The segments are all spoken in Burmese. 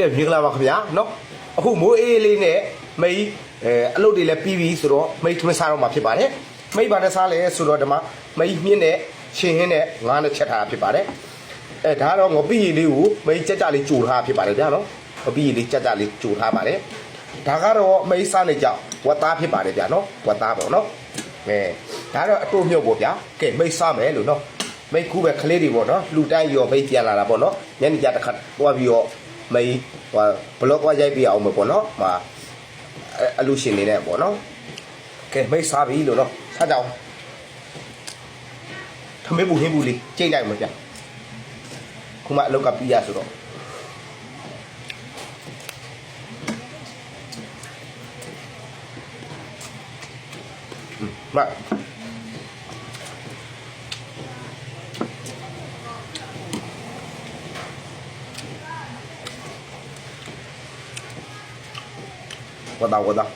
ကဲမြေကလာပါခင်ဗျာနော်အခုမိုးအေးလေးနဲ့မိတ်အလုပ်တွေလည်းပြီးပြီဆိုတော့မိတ်ထမင်းစားတော့မှာဖြစ်ပါတယ်မိတ်ဘာနဲ့စားလဲဆိုတော့ဒီမှာမိတ်မြင့်နဲ့ရှင်ဟင်းနဲ့ငါးနဲ့ချက်ထားတာဖြစ်ပါတယ်ဒါကတော့ငပိရည်လေးကိုမိတ်ကြက်ကြလေးကြိုထားဖြစ်ပါတယ်ဗျာနော်ငပိရည်လေးကြက်ကြလေးကြိုထားပါတယ်ဒါကတော့မိတ်စားနေကြဝတ်သားဖြစ်ပါတယ်ဗျာနော်ဝတ်သားပေါ့နော်ဒါတော့အတူမြုပ်ပေါ့ဗျာကဲမိတ်စားမယ်လို့နော်မိတ်ကူးပဲကလေးတွေပေါ့နော်လူတိုင်းရောမိတ်ပြန်လာတာပေါ့နော်ညနေကြတစ်ခါသွားပြီးတော့မိတ်ဘလော့ကရိုက်ပြအောင်ပေါ့နော်အလူရှင်နေနဲ့ပေါ့နော်ကဲမိတ်စားပြီလို့နော်စားကြအောင်ထမင်းဘူးဟင်းဘူးလေးကျိတ်လိုက်မှာဗျခုမှအလောက်ကပြီးရဆိုတော့မ我打。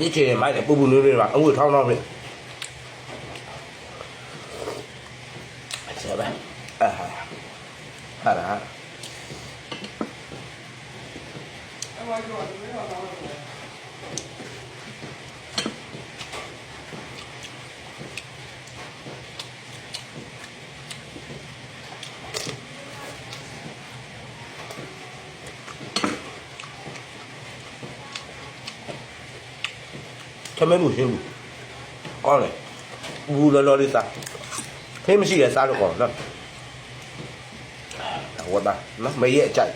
以前买的布溜溜嘛，我烫到的，行呗，好了。ထမင်းဘူးရှင်းဘူးကောင်းတယ်ဘူးလောလေးစားဖေးမရှိရစားတော့ကောင်းနော်ဝတ်တာနော်မရဲ့အကြိုက်